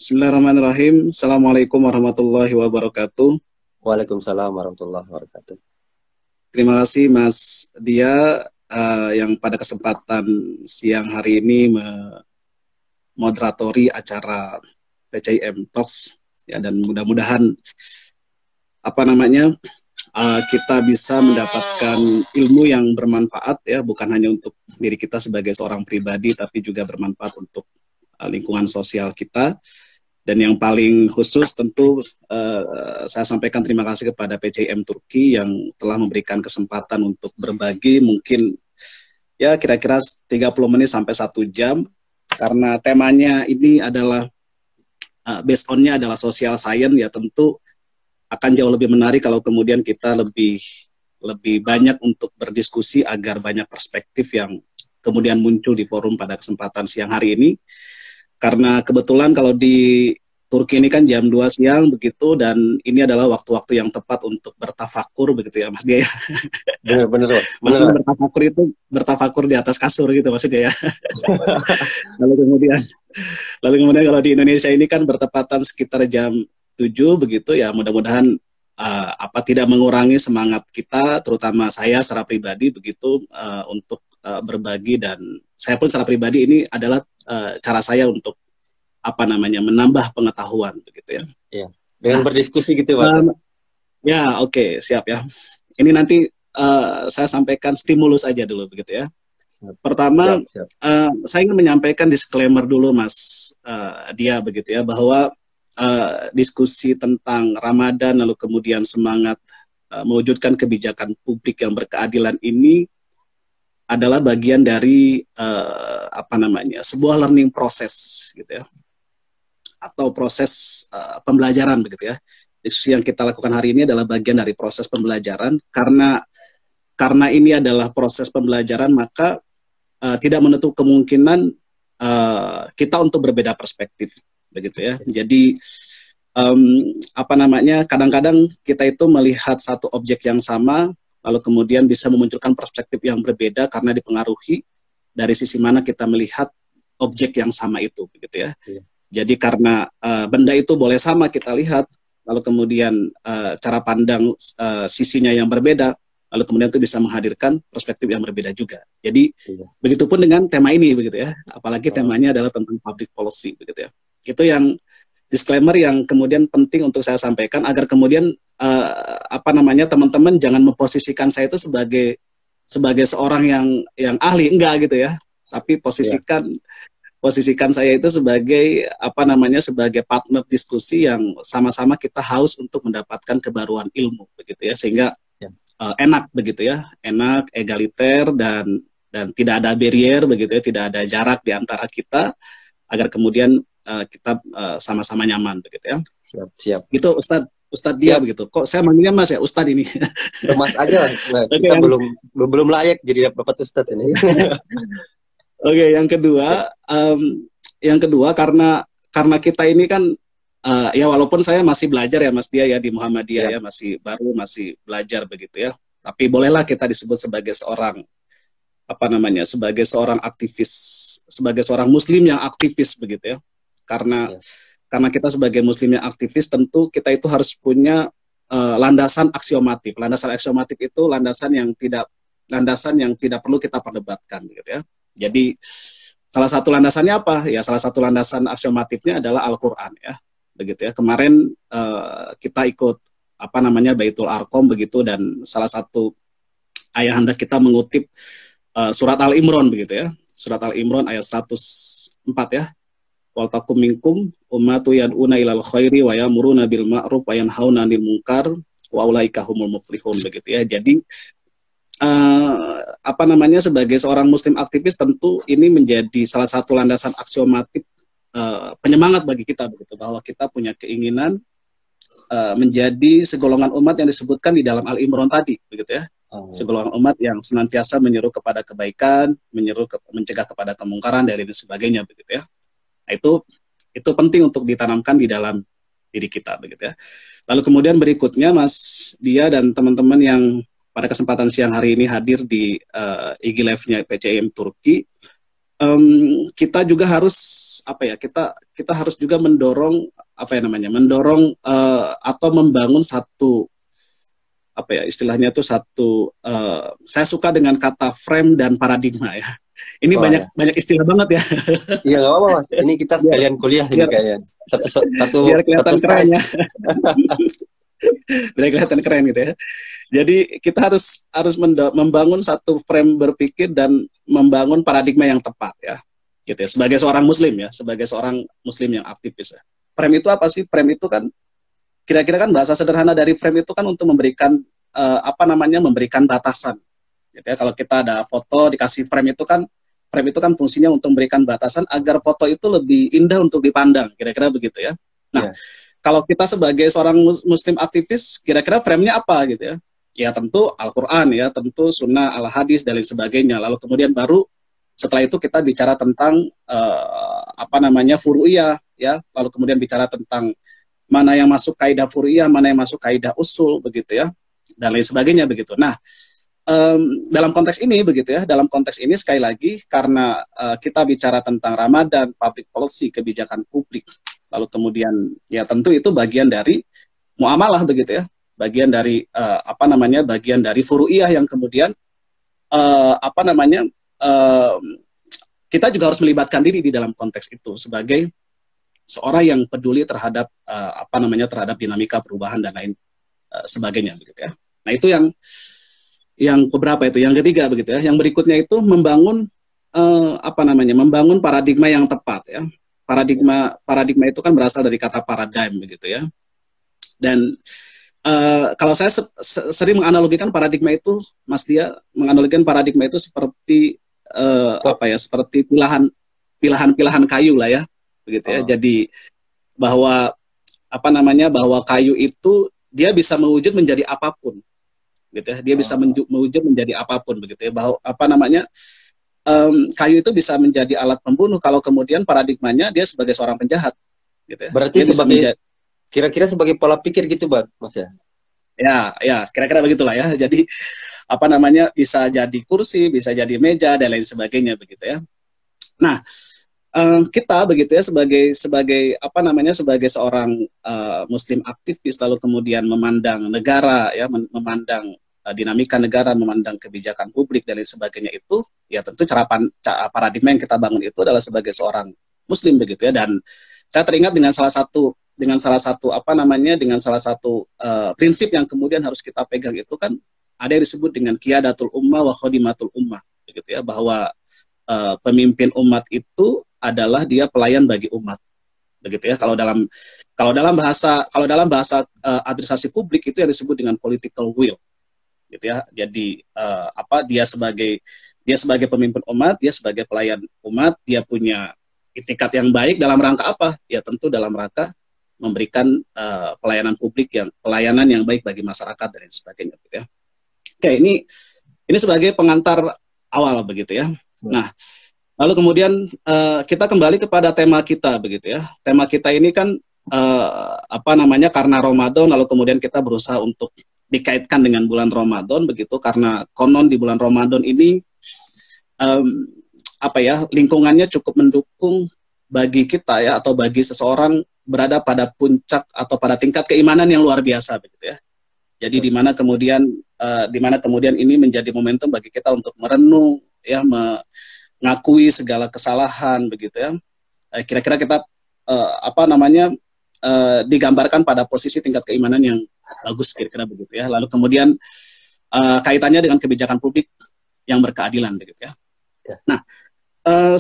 Bismillahirrahmanirrahim. Assalamualaikum warahmatullahi wabarakatuh. Waalaikumsalam warahmatullahi wabarakatuh. Terima kasih Mas Dia yang pada kesempatan siang hari ini memoderatori acara PCIM Talks ya, dan mudah-mudahan kita bisa mendapatkan ilmu yang bermanfaat ya, bukan hanya untuk diri kita sebagai seorang pribadi, tapi juga bermanfaat untuk lingkungan sosial kita. Dan yang paling khusus tentu saya sampaikan terima kasih kepada PCIM Turki yang telah memberikan kesempatan untuk berbagi mungkin ya kira-kira 30 menit sampai 1 jam, karena temanya ini adalah based on-nya adalah social science ya, tentu akan jauh lebih menarik kalau kemudian kita lebih banyak untuk berdiskusi agar banyak perspektif yang kemudian muncul di forum pada kesempatan siang hari ini. Karena kebetulan kalau di Turki ini kan jam 2 siang begitu, dan ini adalah waktu-waktu yang tepat untuk bertafakur begitu ya Mas Dia ya. Benar. Maksudnya bertafakur itu bertafakur di atas kasur gitu maksudnya ya. Lalu kemudian kalau di Indonesia ini kan bertepatan sekitar jam 7 begitu ya, mudah-mudahan tidak mengurangi semangat kita, terutama saya secara pribadi begitu, untuk berbagi. Dan saya pun secara pribadi ini adalah cara saya untuk menambah pengetahuan begitu ya. Iya. Dengan berdiskusi gitu Pak. Ya, oke, siap ya. Ini nanti saya sampaikan stimulus aja dulu begitu ya. Pertama, siap. saya ingin menyampaikan disclaimer dulu Mas Dia begitu ya, bahwa diskusi tentang Ramadan lalu kemudian semangat mewujudkan kebijakan publik yang berkeadilan ini adalah bagian dari sebuah learning process gitu ya, atau proses pembelajaran begitu ya. Diskusi yang kita lakukan hari ini adalah bagian dari proses pembelajaran. Karena ini adalah proses pembelajaran, maka tidak menutup kemungkinan kita untuk berbeda perspektif begitu ya. Jadi kadang-kadang kita itu melihat satu objek yang sama, lalu kemudian bisa memunculkan perspektif yang berbeda karena dipengaruhi dari sisi mana kita melihat objek yang sama itu begitu ya. Jadi karena benda itu boleh sama kita lihat, lalu kemudian cara pandang sisinya yang berbeda, lalu kemudian itu bisa menghadirkan perspektif yang berbeda juga. Jadi begitupun dengan tema ini begitu ya, apalagi temanya adalah tentang public policy begitu ya. Itu yang disclaimer yang kemudian penting untuk saya sampaikan, agar kemudian teman-teman jangan memposisikan saya itu sebagai seorang yang ahli, enggak gitu ya, tapi posisikan saya itu sebagai sebagai partner diskusi yang sama-sama kita haus untuk mendapatkan kebaruan ilmu begitu ya, sehingga enak begitu ya, enak, egaliter, dan tidak ada barrier begitu ya, tidak ada jarak di antara kita, agar kemudian kita sama-sama nyaman begitu ya. Siap. Itu Ustadz Dia begitu. Kok saya manggilnya Mas ya, Ustadz ini. Mas aja. Nah, kita belum layak jadi dapat Ustadz ini. Oke, yang kedua karena kita ini kan ya walaupun saya masih belajar ya Mas Dia ya di Muhammadiyah ya, masih baru, masih belajar begitu ya. Tapi bolehlah kita disebut sebagai seorang sebagai seorang aktivis, sebagai seorang muslim yang aktivis begitu ya. Karena kita sebagai muslim yang aktivis, tentu kita itu harus punya landasan aksiomatif. Landasan aksiomatif itu landasan yang tidak perlu kita perdebatkan gitu ya. Jadi salah satu landasannya apa? Ya salah satu landasan aksiomatifnya adalah Al-Qur'an ya. Begitu ya. Kemarin kita ikut Baitul Arqam begitu, dan salah satu ayahanda kita mengutip surat Al-Imran begitu ya. Surat Al-Imran ayat 104 ya. Wal takum minkum ummatu yad'una ilal khairi wa ya'muruna bil ma'ruf wa yanhauna 'anil munkar wa ulaika humul muflihun begitu ya. Jadi sebagai seorang muslim aktivis, tentu ini menjadi salah satu landasan aksiomatif penyemangat bagi kita begitu, bahwa kita punya keinginan menjadi segolongan umat yang disebutkan di dalam Al-Imran tadi begitu ya. Segolongan umat yang senantiasa menyeru kepada kebaikan, mencegah kepada kemungkaran dan lain sebagainya begitu ya. Nah, itu penting untuk ditanamkan di dalam diri kita begitu ya. Lalu kemudian berikutnya Mas Dia dan teman-teman yang pada kesempatan siang hari ini hadir di IG Live-nya PCIM Turki, kita juga harus apa ya, kita harus juga mendorong apa ya namanya, mendorong atau membangun satu apa ya istilahnya tuh satu, saya suka dengan kata frame dan paradigma ya. Ini Oh banyak ya, banyak istilah banget ya. iya nggak apa-apa Mas. Ini kita biar sekalian kuliah ini biar kayaknya. Satu biar satu kelihatan keren SKS. ya. Biar kelihatan keren gitu ya. Jadi kita harus membangun satu frame berpikir dan membangun paradigma yang tepat ya. Gitu ya. Sebagai seorang muslim ya, sebagai seorang muslim yang aktivis ya. Frame itu apa sih? Frame itu kan kira-kira kan bahasa sederhana dari frame itu kan untuk memberikan apa namanya, memberikan batasan. Gitu ya. Kalau kita ada foto dikasih frame itu kan fungsinya untuk memberikan batasan agar foto itu lebih indah untuk dipandang, kira-kira begitu ya. Nah, Ya. kalau kita sebagai seorang muslim aktivis, kira-kira frame-nya apa gitu ya? Ya tentu Al-Quran ya, tentu Sunnah, Al-Hadis dan lain sebagainya. Lalu kemudian baru setelah itu kita bicara tentang apa namanya furu'iyah ya. Lalu kemudian bicara tentang mana yang masuk kaidah furu'iyah, mana yang masuk kaidah usul begitu ya, dan lain sebagainya begitu. Nah, dalam konteks ini begitu ya, dalam konteks ini sekali lagi karena kita bicara tentang Ramadan, public policy, kebijakan publik, lalu kemudian ya tentu itu bagian dari muamalah begitu ya, bagian dari apa namanya, bagian dari furu'iyah yang kemudian apa namanya, kita juga harus melibatkan diri di dalam konteks itu sebagai seorang yang peduli terhadap apa namanya, terhadap dinamika perubahan dan lain sebagainya begitu ya. Nah itu yang beberapa itu, yang ketiga begitu ya. Yang berikutnya itu membangun apa namanya, membangun paradigma yang tepat ya. Paradigma itu kan berasal dari kata paradigm begitu ya. Dan kalau saya sering menganalogikan paradigma itu, Mas Dia menganalogikan paradigma itu seperti apa ya, seperti pilihan kayu lah ya, begitu ya. Oh. Jadi bahwa apa namanya, bahwa kayu itu dia bisa mewujud menjadi apapun, gitu ya. Dia bisa mewujud menjadi apapun begitu ya. Bahwa apa namanya, kayu itu bisa menjadi alat pembunuh kalau kemudian paradigmanya dia sebagai seorang penjahat, gitu ya. Berarti Dia bisa sebagai kira-kira sebagai pola pikir gitu, Bang, Mas ya? ya kira-kira begitulah ya. Jadi apa namanya, bisa jadi kursi, bisa jadi meja dan lain sebagainya begitu ya. Nah, kita begitu ya sebagai apa namanya, sebagai seorang muslim aktivis lalu kemudian memandang negara ya, memandang dinamika negara, memandang kebijakan publik dan lain sebagainya itu ya tentu paradigma yang kita bangun itu adalah sebagai seorang muslim begitu ya. Dan saya teringat dengan salah satu apa namanya, dengan salah satu prinsip yang kemudian harus kita pegang itu kan ada yang disebut dengan qiyadatul ummah wa khodimatul ummah begitu ya, bahwa pemimpin umat itu adalah dia pelayan bagi umat begitu ya. Kalau dalam bahasa administrasi publik itu yang disebut dengan political will gitu ya. Jadi apa, dia sebagai pemimpin umat, dia sebagai pelayan umat, dia punya itikat yang baik dalam rangka apa? Ya tentu dalam rangka memberikan pelayanan yang baik bagi masyarakat dan sebagainya gitu ya. Oke, ini sebagai pengantar awal begitu ya. Nah, lalu kemudian kita kembali kepada tema kita begitu ya. Tema kita ini kan apa namanya, karena Ramadan, lalu kemudian kita berusaha untuk dikaitkan dengan bulan Ramadan begitu, karena konon di bulan Ramadan ini apa ya, lingkungannya cukup mendukung bagi kita ya, atau bagi seseorang berada pada puncak atau pada tingkat keimanan yang luar biasa begitu ya. Jadi di mana kemudian ini menjadi momentum bagi kita untuk merenung ya, mengakui segala kesalahan begitu ya. Kira-kira kita apa namanya, digambarkan pada posisi tingkat keimanan yang bagus kira-kira begitu ya. Lalu kemudian kaitannya dengan kebijakan publik yang berkeadilan begitu ya. Nah,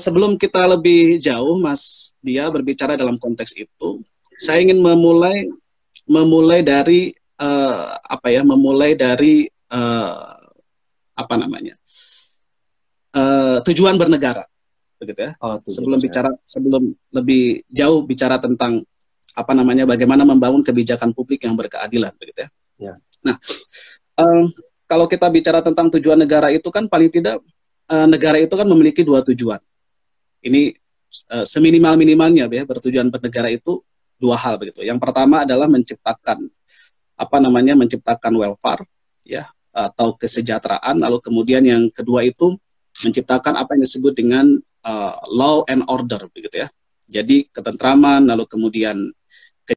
sebelum kita lebih jauh Mas Dia berbicara dalam konteks itu, saya ingin memulai dari apa ya, apa namanya, tujuan bernegara begitu ya. Sebelum lebih jauh bicara tentang apa namanya, bagaimana membangun kebijakan publik yang berkeadilan begitu ya. Ya. Nah, kalau kita bicara tentang tujuan negara itu kan paling tidak negara itu kan memiliki dua tujuan. Ini seminimal-minimalnya ya, bertujuan bernegara itu dua hal begitu. Yang pertama adalah menciptakan welfare ya, atau kesejahteraan. Lalu kemudian yang kedua itu menciptakan apa yang disebut dengan law and order begitu ya. Jadi ketentraman, lalu kemudian